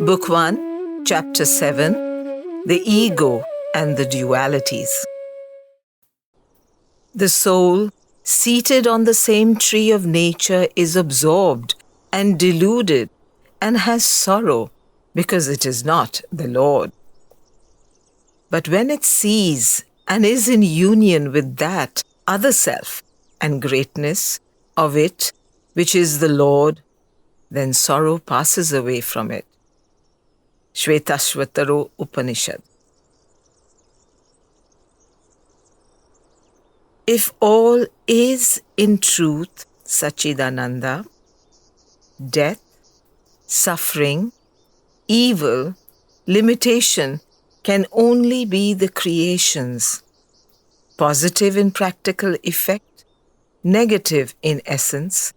Book 1, Chapter 7, The Ego and the Dualities. The soul, seated on the same tree of nature, is absorbed and deluded and has sorrow because it is not the Lord. But when it sees and is in union with that other self and greatness of it, which is the Lord, then sorrow passes away from it. Shvetashvataro Upanishad. If all is in truth Sachidananda, death, suffering, evil, limitation can only be the creations, positive in practical effect, negative in essence,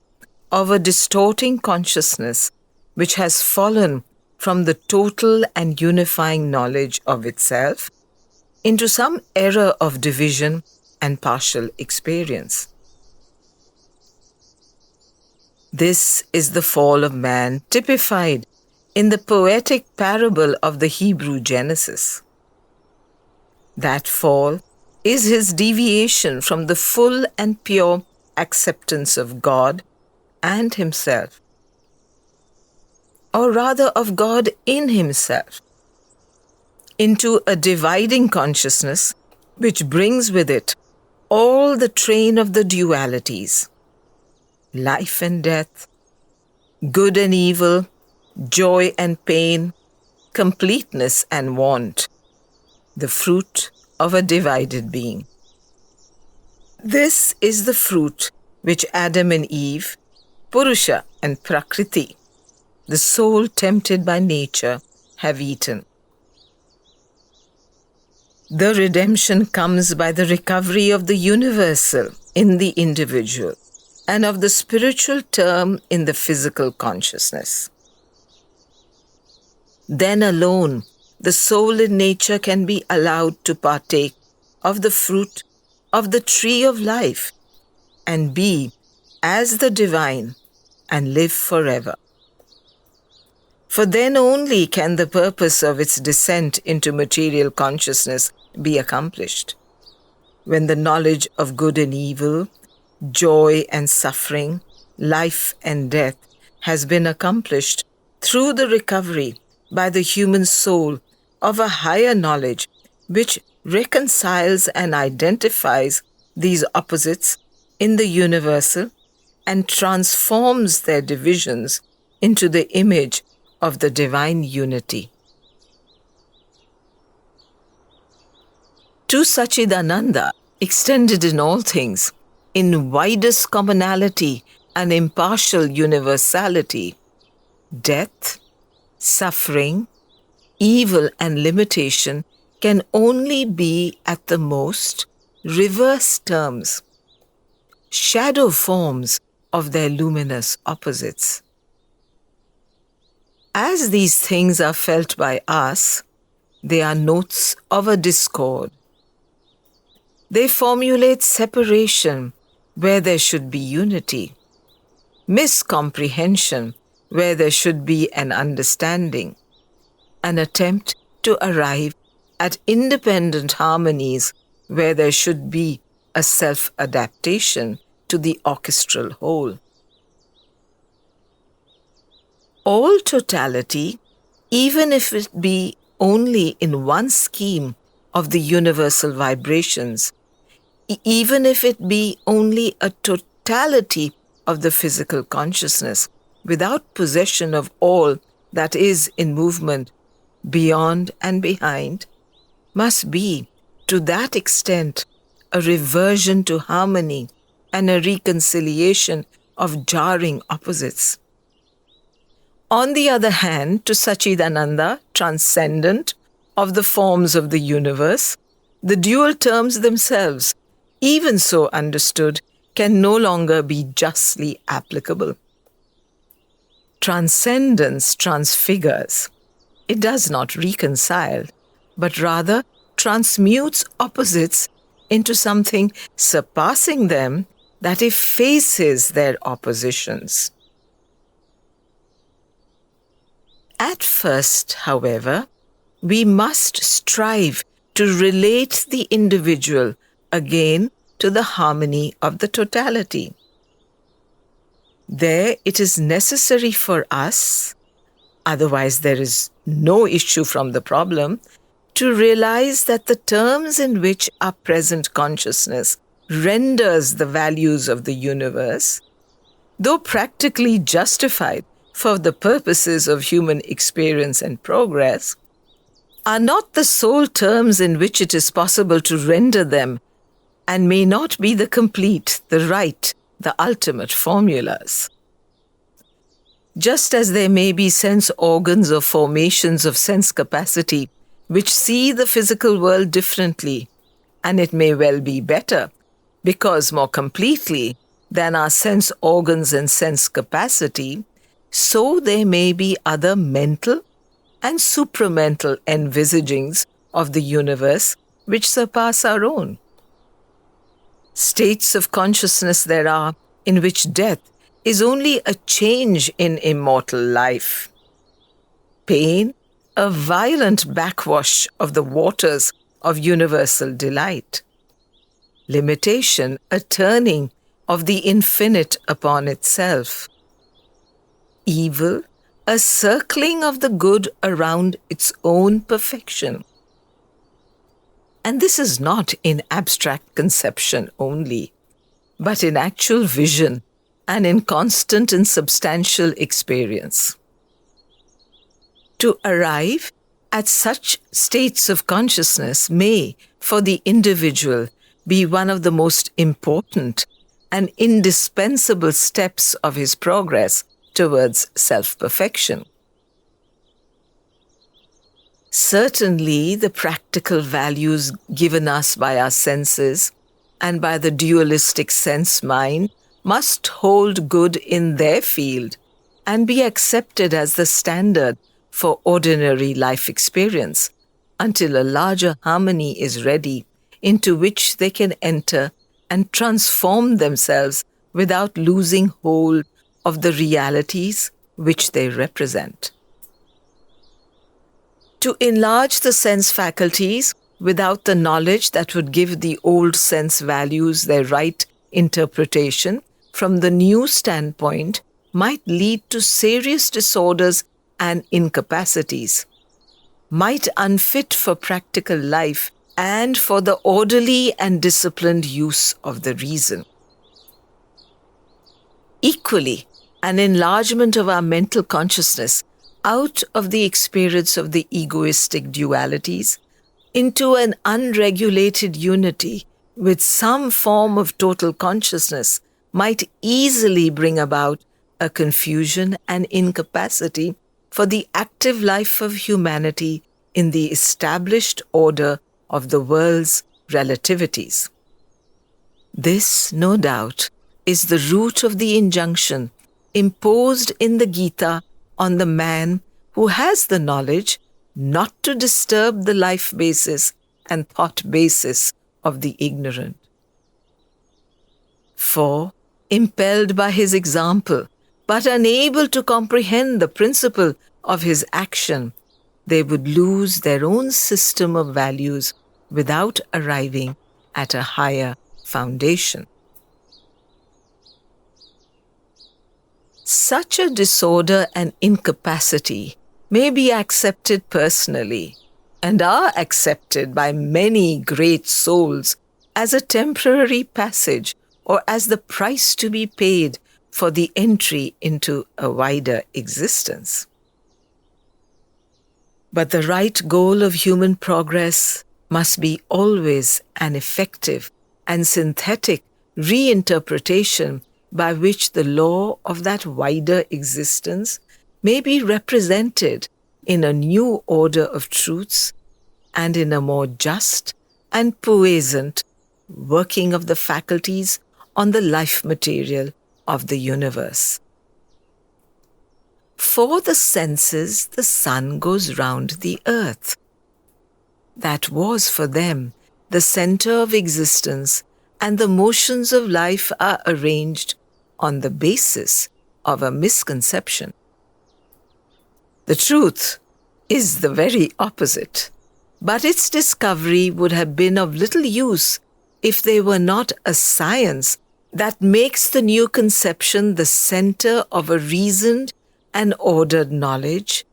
of a distorting consciousness which has fallen from the total and unifying knowledge of itself into some error of division and partial experience. This is the fall of man typified in the poetic parable of the Hebrew Genesis. That fall is his deviation from the full and pure acceptance of God and himself, or rather of God in himself, into a dividing consciousness which brings with it all the train of the dualities, life and death, good and evil, joy and pain, completeness and want, the fruit of a divided being. This is the fruit which Adam and Eve, Purusha and Prakriti, the soul tempted by nature, have eaten. The redemption comes by the recovery of the universal in the individual and of the spiritual term in the physical consciousness. Then alone the soul in nature can be allowed to partake of the fruit of the tree of life and be as the divine and live forever. For then only can the purpose of its descent into material consciousness be accomplished, when the knowledge of good and evil, joy and suffering, life and death has been accomplished through the recovery by the human soul of a higher knowledge which reconciles and identifies these opposites in the universal and transforms their divisions into the image of the divine unity. To Sachidananda, extended in all things, in widest commonality and impartial universality, death, suffering, evil and limitation can only be at the most reverse terms, shadow forms of their luminous opposites. As these things are felt by us, they are notes of a discord. They formulate separation where there should be unity, miscomprehension where there should be an understanding, an attempt to arrive at independent harmonies where there should be a self-adaptation to the orchestral whole. All totality, even if it be only in one scheme of the universal vibrations, even if it be only a totality of the physical consciousness, without possession of all that is in movement beyond and behind, must be, to that extent, a reversion to harmony and a reconciliation of jarring opposites. On the other hand, to Sachidananda, transcendent of the forms of the universe, the dual terms themselves, even so understood, can no longer be justly applicable. Transcendence transfigures. It does not reconcile, but rather transmutes opposites into something surpassing them that effaces their oppositions. At first, however, we must strive to relate the individual again to the harmony of the totality. There it is necessary for us, otherwise there is no issue from the problem, to realize that the terms in which our present consciousness renders the values of the universe, though practically justified for the purposes of human experience and progress, are not the sole terms in which it is possible to render them, and may not be the complete, the right, the ultimate formulas. Just as there may be sense organs or formations of sense capacity which see the physical world differently, and it may well be better, because more completely than our sense organs and sense capacity, so there may be other mental and supramental envisagings of the universe which surpass our own. States of consciousness there are in which death is only a change in immortal life. Pain, a violent backwash of the waters of universal delight. Limitation, a turning of the infinite upon itself. Evil, a circling of the good around its own perfection. And this is not in abstract conception only, but in actual vision and in constant and substantial experience. To arrive at such states of consciousness may, for the individual, be one of the most important and indispensable steps of his progress towards self-perfection. Certainly, the practical values given us by our senses and by the dualistic sense mind must hold good in their field and be accepted as the standard for ordinary life experience until a larger harmony is ready into which they can enter and transform themselves without losing hold of the realities which they represent. To enlarge the sense faculties without the knowledge that would give the old sense values their right interpretation from the new standpoint might lead to serious disorders and incapacities, might unfit for practical life and for the orderly and disciplined use of the reason. Equally, an enlargement of our mental consciousness out of the experience of the egoistic dualities into an unregulated unity with some form of total consciousness might easily bring about a confusion and incapacity for the active life of humanity in the established order of the world's relativities. This, no doubt, is the root of the injunction imposed in the Gita on the man who has the knowledge not to disturb the life basis and thought basis of the ignorant. For, impelled by his example, but unable to comprehend the principle of his action, they would lose their own system of values without arriving at a higher foundation. Such a disorder and incapacity may be accepted personally and are accepted by many great souls as a temporary passage or as the price to be paid for the entry into a wider existence. But the right goal of human progress must be always an effective and synthetic reinterpretation by which the law of that wider existence may be represented in a new order of truths and in a more just and puissant working of the faculties on the life material of the universe. For the senses, the sun goes round the earth. That was for them the center of existence, and the motions of life are arranged on the basis of a misconception. The truth is the very opposite. But its discovery would have been of little use if they were not a science that makes the new conception the center of a reasoned and ordered knowledge,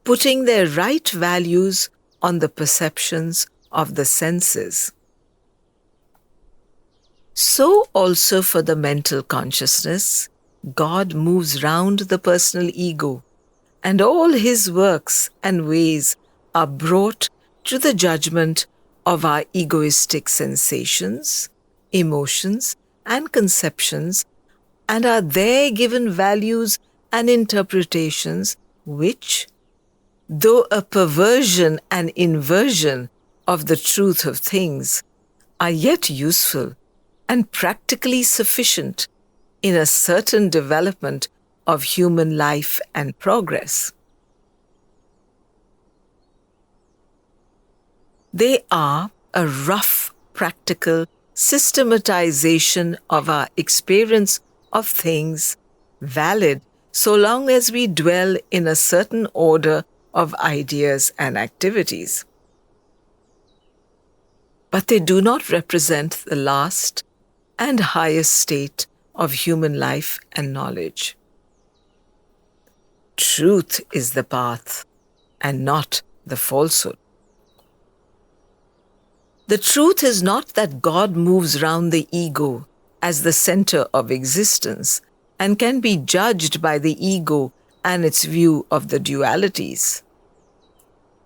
putting their right values on the perceptions of the senses. So also for the mental consciousness, God moves round the personal ego, and all his works and ways are brought to the judgment of our egoistic sensations, emotions, and conceptions, and are there given values and interpretations which, though a perversion and inversion of the truth of things, are yet useful and practically sufficient in a certain development of human life and progress. They are a rough, practical systematization of our experience of things, valid so long as we dwell in a certain order of ideas and activities. But they do not represent the last and highest state of human life and knowledge. Truth is the path, and not the falsehood. The truth is not that God moves round the ego as the center of existence and can be judged by the ego and its view of the dualities,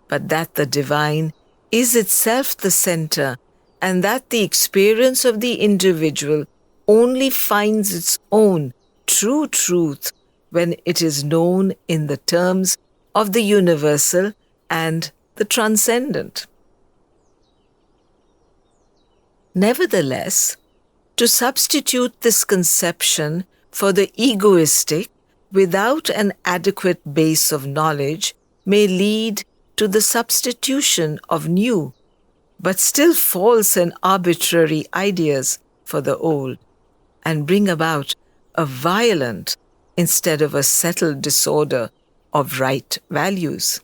but that the divine is itself the center, and that the experience of the individual only finds its own true truth when it is known in the terms of the universal and the transcendent. Nevertheless, to substitute this conception for the egoistic without an adequate base of knowledge may lead to the substitution of new, but still false and arbitrary ideas for the old, and bring about a violent instead of a settled disorder of right values.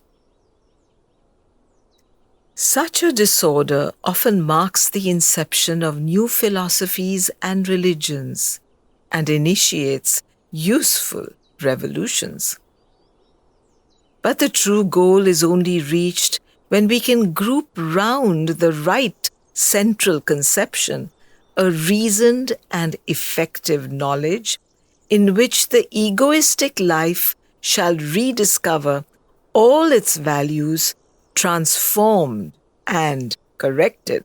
Such a disorder often marks the inception of new philosophies and religions and initiates useful revolutions. But the true goal is only reached when we can group round the right central conception a reasoned and effective knowledge in which the egoistic life shall rediscover all its values, transformed and corrected.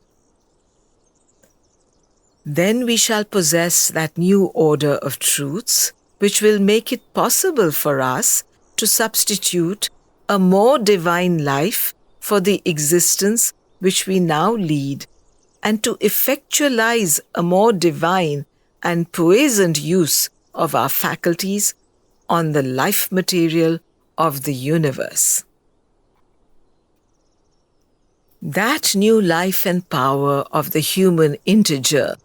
Then we shall possess that new order of truths which will make it possible for us to substitute a more divine life for the existence which we now lead, and to effectualize a more divine and puissant use of our faculties on the life material of the universe. That new life and power of the human integer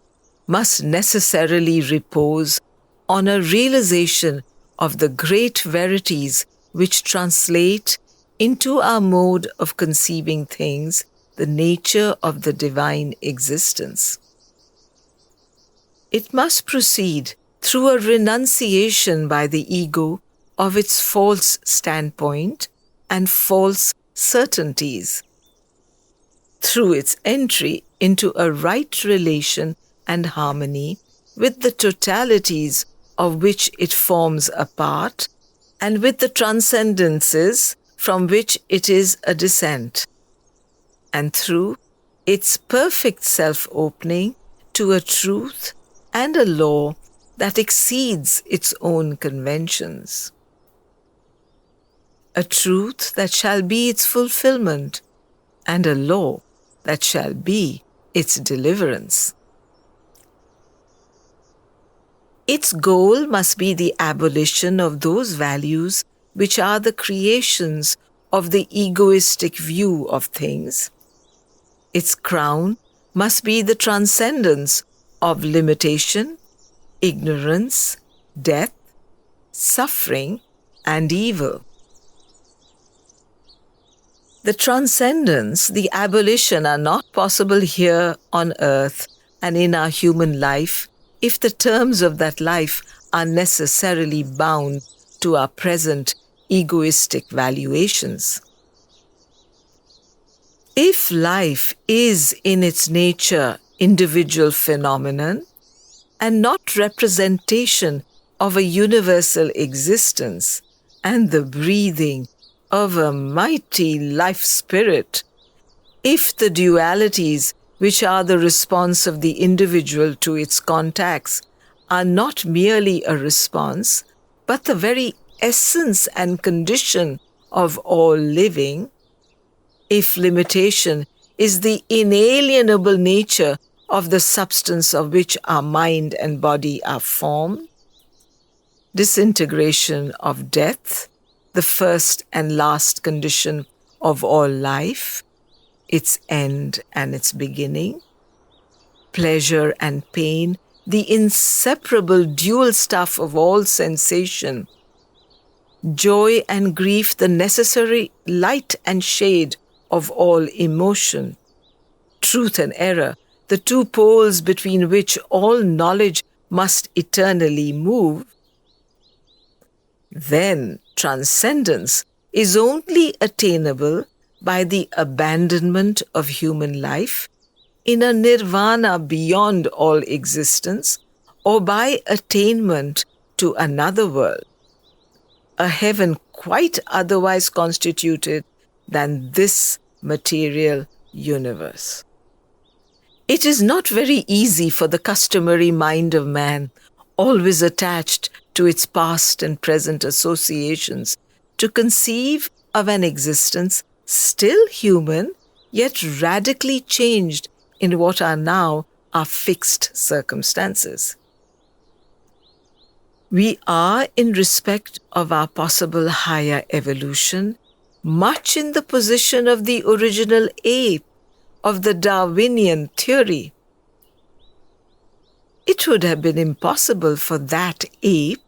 must necessarily repose on a realization of the great verities which translate into our mode of conceiving things the nature of the divine existence. It must proceed through a renunciation by the ego of its false standpoint and false certainties, through its entry into a right relation and harmony with the totalities of which it forms a part, and with the transcendences from which it is a descent, and through its perfect self-opening to a truth and a law that exceeds its own conventions. A truth that shall be its fulfillment, and a law that shall be its deliverance. Its goal must be the abolition of those values which are the creations of the egoistic view of things. Its crown must be the transcendence of limitation, ignorance, death, suffering, and evil. The transcendence, the abolition are not possible here on earth and in our human life if the terms of that life are necessarily bound to our present egoistic valuations. If life is in its nature individual phenomenon and not representation of a universal existence and the breathing of a mighty life spirit, if the dualities which are the response of the individual to its contacts are not merely a response, but the very essence and condition of all living, if limitation is the inalienable nature of the substance of which our mind and body are formed, disintegration of death, the first and last condition of all life, its end and its beginning, pleasure and pain, the inseparable dual stuff of all sensation, joy and grief, the necessary light and shade of all emotion, truth and error, the two poles between which all knowledge must eternally move, then transcendence is only attainable by the abandonment of human life in a nirvana beyond all existence, or by attainment to another world, a heaven quite otherwise constituted than this material universe. It is not very easy for the customary mind of man, always attached to its past and present associations, to conceive of an existence still human, yet radically changed in what are now our fixed circumstances. We are, in respect of our possible higher evolution, much in the position of the original ape of the Darwinian theory. It would have been impossible for that ape,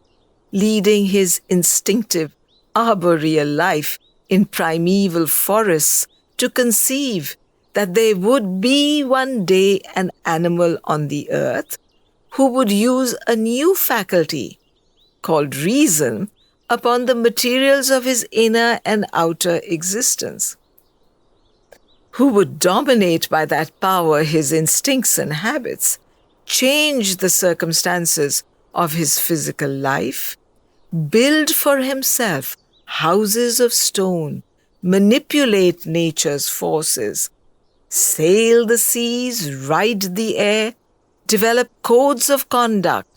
leading his instinctive arboreal life in primeval forests, to conceive that there would be one day an animal on the earth who would use a new faculty, called reason, upon the materials of his inner and outer existence, who would dominate by that power his instincts and habits, change the circumstances of his physical life, build for himself houses of stone, manipulate nature's forces, sail the seas, ride the air, develop codes of conduct,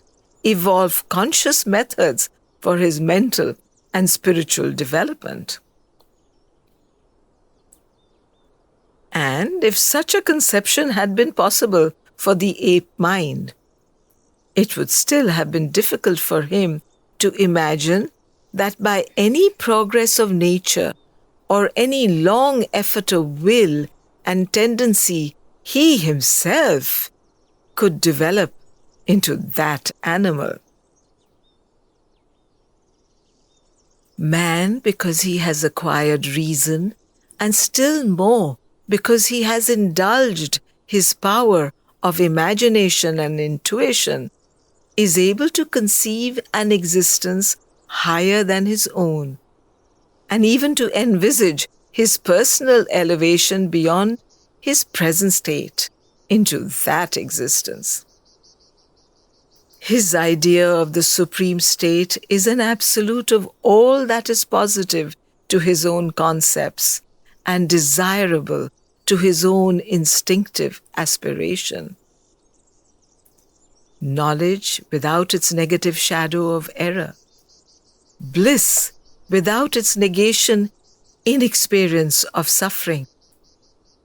evolve conscious methods for his mental and spiritual development. And if such a conception had been possible for the ape mind, it would still have been difficult for him to imagine that by any progress of nature or any long effort of will and tendency, he himself could develop into that animal. Man, because he has acquired reason, and still more because he has indulged his power of imagination and intuition, is able to conceive an existence higher than his own, and even to envisage his personal elevation beyond his present state into that existence. His idea of the supreme state is an absolute of all that is positive to his own concepts and desirable to his own instinctive aspiration. Knowledge without its negative shadow of error. Bliss without its negation, inexperience of suffering.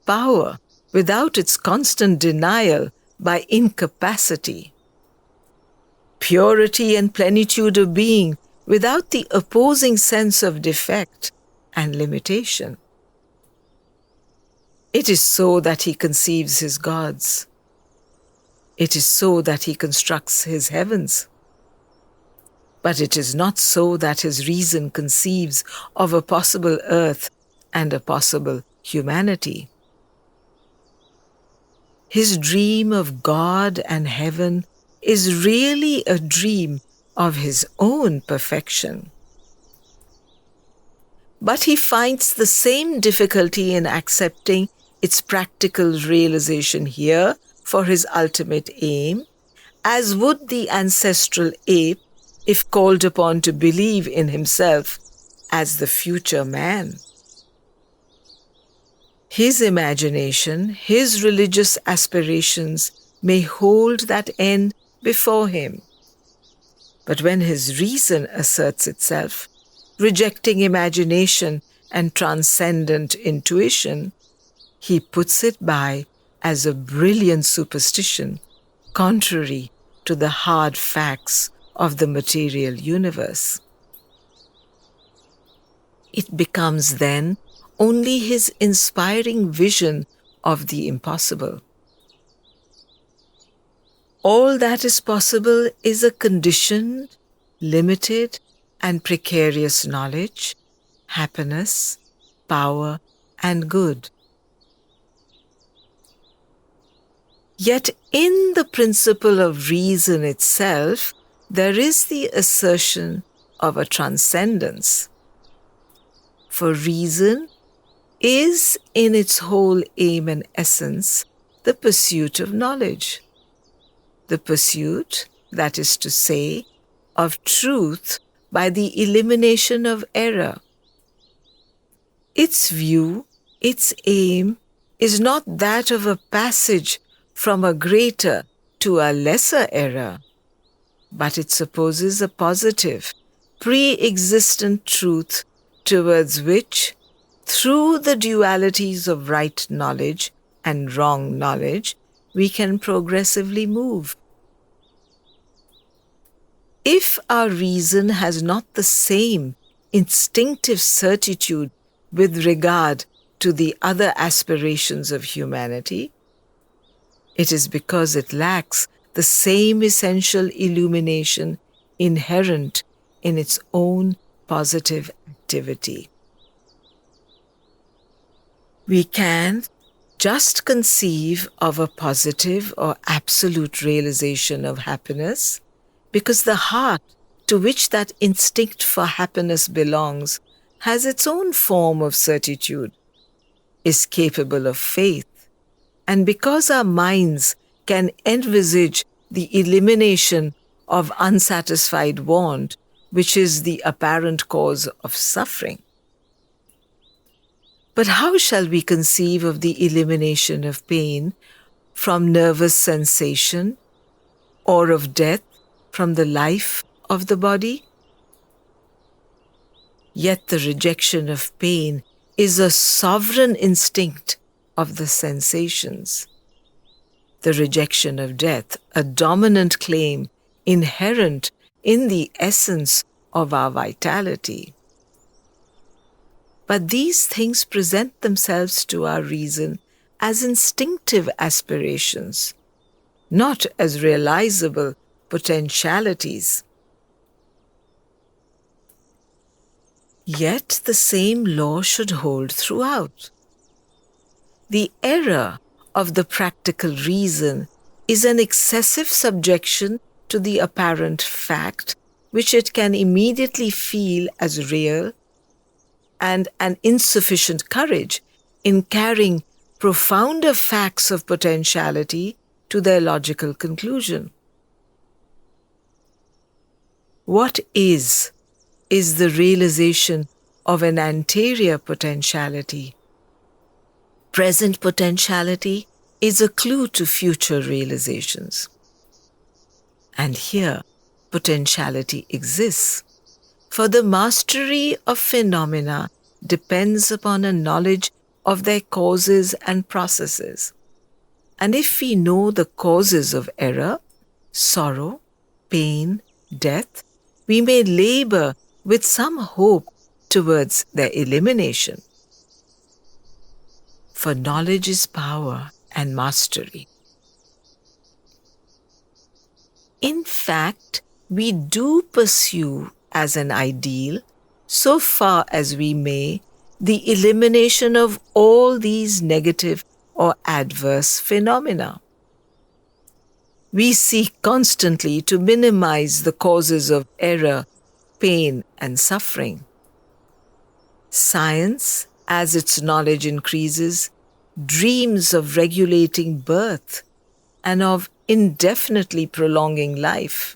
Power without its constant denial by incapacity. Purity and plenitude of being without the opposing sense of defect and limitation. It is so that he conceives his gods. It is so that he constructs his heavens. But it is not so that his reason conceives of a possible earth and a possible humanity. His dream of God and heaven is really a dream of his own perfection. But he finds the same difficulty in accepting its practical realization here for his ultimate aim, as would the ancestral ape if called upon to believe in himself as the future man. His imagination, his religious aspirations may hold that end before him. But when his reason asserts itself, rejecting imagination and transcendent intuition, he puts it by as a brilliant superstition, contrary to the hard facts of the material universe. It becomes then only his inspiring vision of the impossible. All that is possible is a conditioned, limited, and precarious knowledge, happiness, power, and good. Yet in the principle of reason itself, there is the assertion of a transcendence. For reason is in its whole aim and essence the pursuit of knowledge. The pursuit, that is to say, of truth by the elimination of error. Its view, its aim, is not that of a passage from a greater to a lesser error, but it supposes a positive, pre-existent truth towards which, through the dualities of right knowledge and wrong knowledge, we can progressively move. If our reason has not the same instinctive certitude with regard to the other aspirations of humanity, it is because it lacks the same essential illumination inherent in its own positive activity. We can just conceive of a positive or absolute realization of happiness because the heart to which that instinct for happiness belongs has its own form of certitude, is capable of faith, and because our minds can envisage the elimination of unsatisfied want, which is the apparent cause of suffering. But how shall we conceive of the elimination of pain from nervous sensation or of death from the life of the body? Yet the rejection of pain is a sovereign instinct of the sensations. The rejection of death, a dominant claim inherent in the essence of our vitality. But these things present themselves to our reason as instinctive aspirations, not as realizable potentialities. Yet the same law should hold throughout. The error of the practical reason is an excessive subjection to the apparent fact which it can immediately feel as real, and an insufficient courage in carrying profounder facts of potentiality to their logical conclusion. What is the realization of an anterior potentiality. Present potentiality is a clue to future realizations. And here, potentiality exists, for the mastery of phenomena depends upon a knowledge of their causes and processes. And if we know the causes of error, sorrow, pain, death, we may labor with some hope towards their elimination. For knowledge is power and mastery. In fact, we do pursue as an ideal, so far as we may, the elimination of all these negative or adverse phenomena. We seek constantly to minimize the causes of error, pain, and suffering. Science, as its knowledge increases, dreams of regulating birth and of indefinitely prolonging life,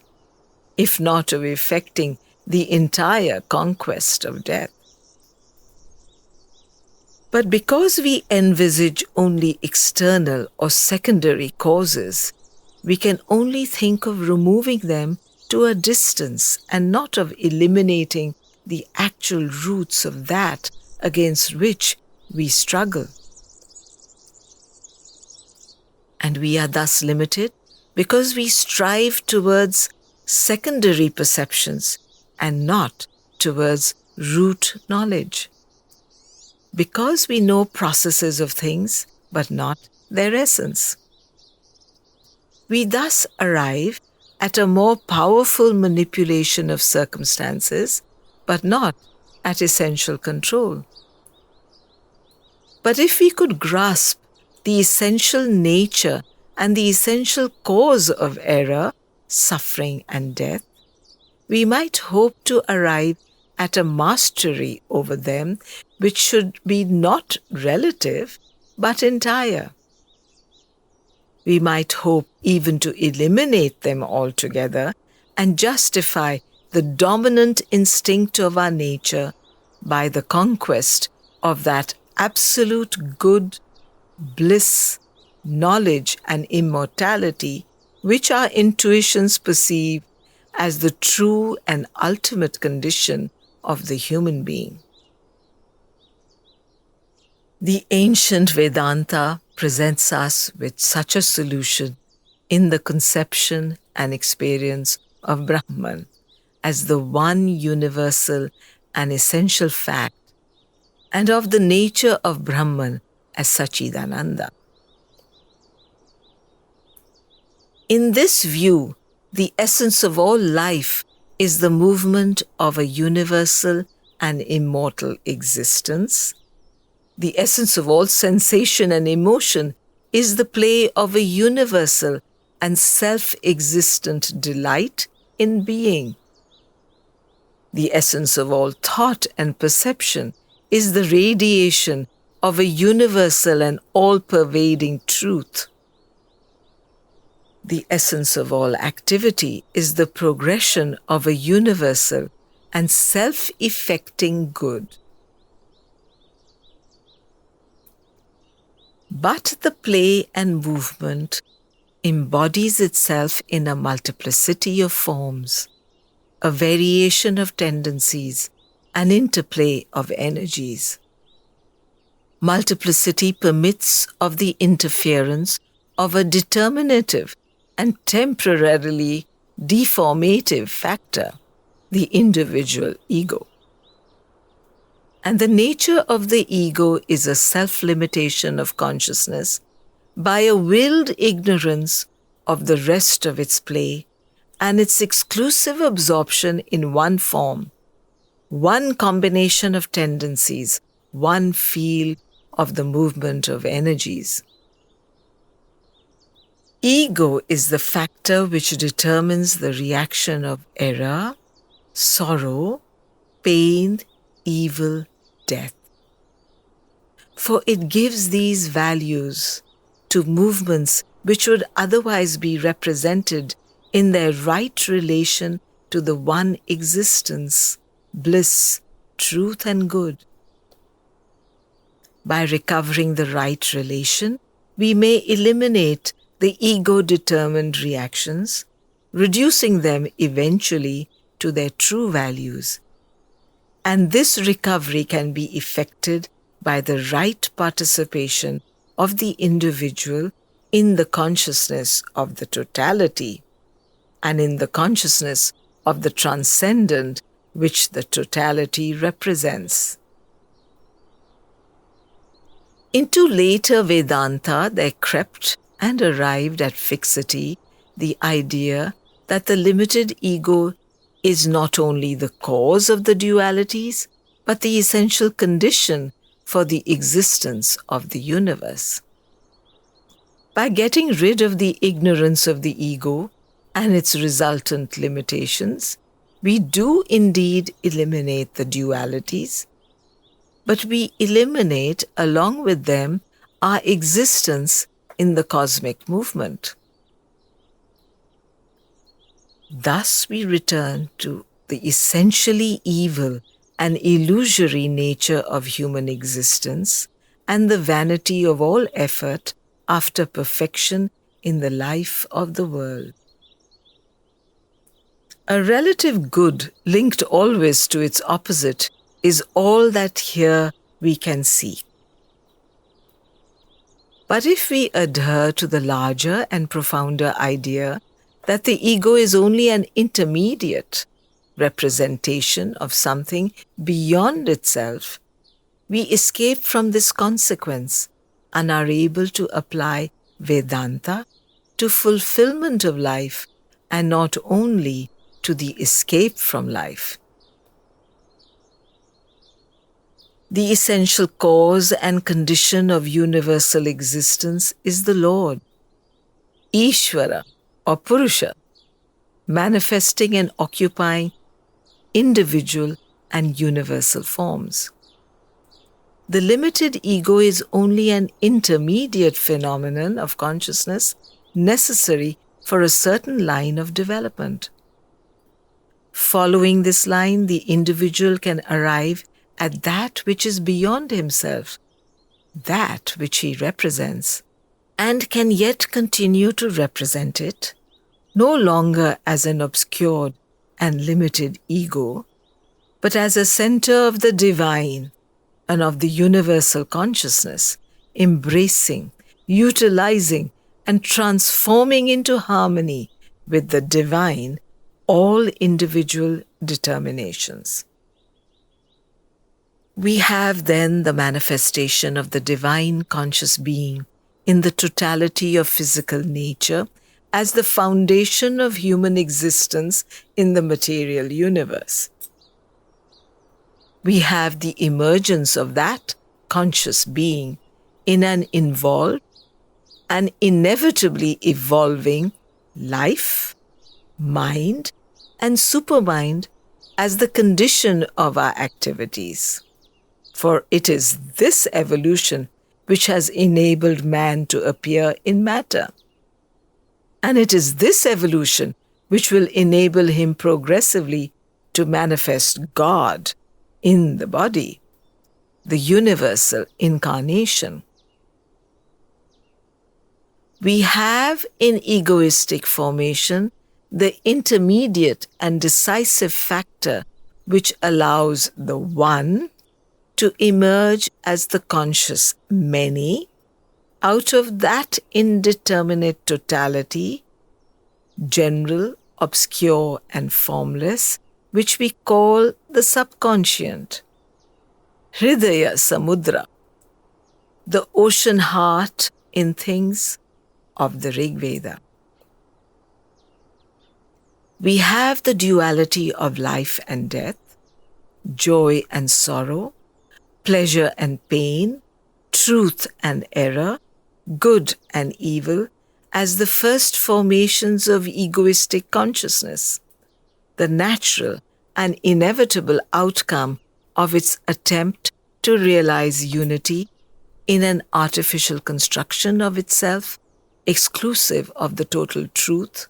if not of effecting the entire conquest of death. But because we envisage only external or secondary causes, we can only think of removing them to a distance and not of eliminating the actual roots of that against which we struggle. And we are thus limited because we strive towards secondary perceptions and not towards root knowledge. Because we know processes of things but not their essence. We thus arrive at a more powerful manipulation of circumstances but not at essential control. But if we could grasp the essential nature and the essential cause of error, suffering, and death, we might hope to arrive at a mastery over them which should be not relative but entire. We might hope even to eliminate them altogether and justify the dominant instinct of our nature by the conquest of that absolute good, bliss, knowledge, and immortality which our intuitions perceive as the true and ultimate condition of the human being. The ancient Vedanta presents us with such a solution in the conception and experience of Brahman as the one universal and essential fact, and of the nature of Brahman as Sachidananda. In this view, the essence of all life is the movement of a universal and immortal existence. The essence of all sensation and emotion is the play of a universal and self-existent delight in being. The essence of all thought and perception is the radiation of a universal and all-pervading truth. The essence of all activity is the progression of a universal and self-effecting good. But the play and movement embodies itself in a multiplicity of forms, a variation of tendencies, an interplay of energies. Multiplicity permits of the interference of a determinative and temporarily deformative factor, the individual ego. And the nature of the ego is a self-limitation of consciousness by a willed ignorance of the rest of its play and its exclusive absorption in one form, one combination of tendencies, one field of the movement of energies. Ego is the factor which determines the reaction of error, sorrow, pain, evil, death. For it gives these values to movements which would otherwise be represented in their right relation to the one existence, bliss, truth, and good. By recovering the right relation, we may eliminate the ego-determined reactions, reducing them eventually to their true values. And this recovery can be effected by the right participation of the individual in the consciousness of the totality and in the consciousness of the transcendent which the totality represents. Into later Vedanta there crept and arrived at fixity the idea that the limited ego is not only the cause of the dualities, but the essential condition for the existence of the universe. By getting rid of the ignorance of the ego and its resultant limitations, we do indeed eliminate the dualities, but we eliminate along with them our existence in the cosmic movement. Thus we return to the essentially evil and illusory nature of human existence and the vanity of all effort after perfection in the life of the world. A relative good linked always to its opposite is all that here we can see. But if we adhere to the larger and profounder idea that the ego is only an intermediate representation of something beyond itself, we escape from this consequence and are able to apply Vedanta to fulfillment of life and not only to the escape from life. The essential cause and condition of universal existence is the Lord, Ishvara or Purusha, manifesting and occupying individual and universal forms. The limited ego is only an intermediate phenomenon of consciousness necessary for a certain line of development. Following this line, the individual can arrive at that which is beyond himself, that which he represents, and can yet continue to represent it, no longer as an obscured and limited ego, but as a center of the divine and of the universal consciousness, embracing, utilizing, and transforming into harmony with the divine all individual determinations. We have then the manifestation of the divine conscious being in the totality of physical nature as the foundation of human existence in the material universe. We have the emergence of that conscious being in an involved and inevitably evolving life, mind, and supermind as the condition of our activities. For it is this evolution which has enabled man to appear in matter. And it is this evolution which will enable him progressively to manifest God in the body, the universal incarnation. We have in egoistic formation the intermediate and decisive factor which allows the one to emerge as the conscious many out of that indeterminate totality, general, obscure, and formless, which we call the subconscient, Hridaya Samudra, the ocean heart in things of the Rig Veda. We have the duality of life and death, joy and sorrow, pleasure and pain, truth and error, good and evil, as the first formations of egoistic consciousness, the natural and inevitable outcome of its attempt to realize unity in an artificial construction of itself, exclusive of the total truth,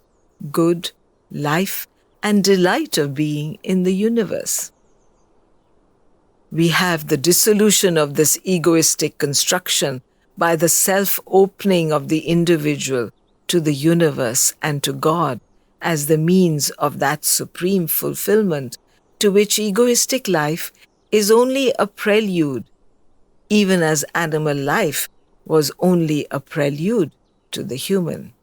good, life, and delight of being in the universe. We have the dissolution of this egoistic construction by the self-opening of the individual to the universe and to God as the means of that supreme fulfillment to which egoistic life is only a prelude, even as animal life was only a prelude to the human.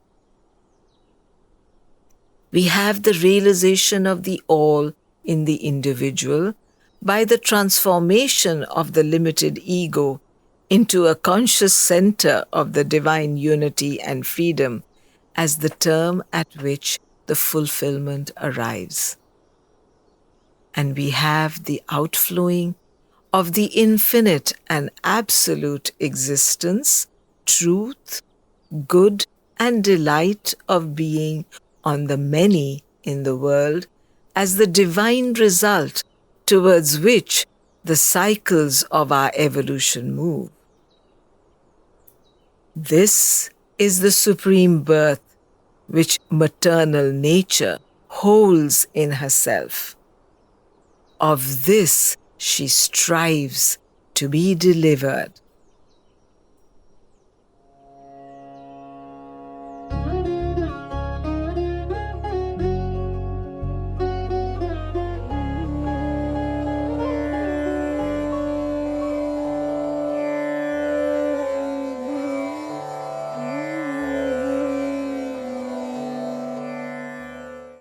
We have the realization of the all in the individual by the transformation of the limited ego into a conscious center of the divine unity and freedom as the term at which the fulfillment arrives. And we have the outflowing of the infinite and absolute existence, truth, good, and delight of being on the many in the world as the divine result towards which the cycles of our evolution move. This is the supreme birth which maternal nature holds in herself. Of this she strives to be delivered.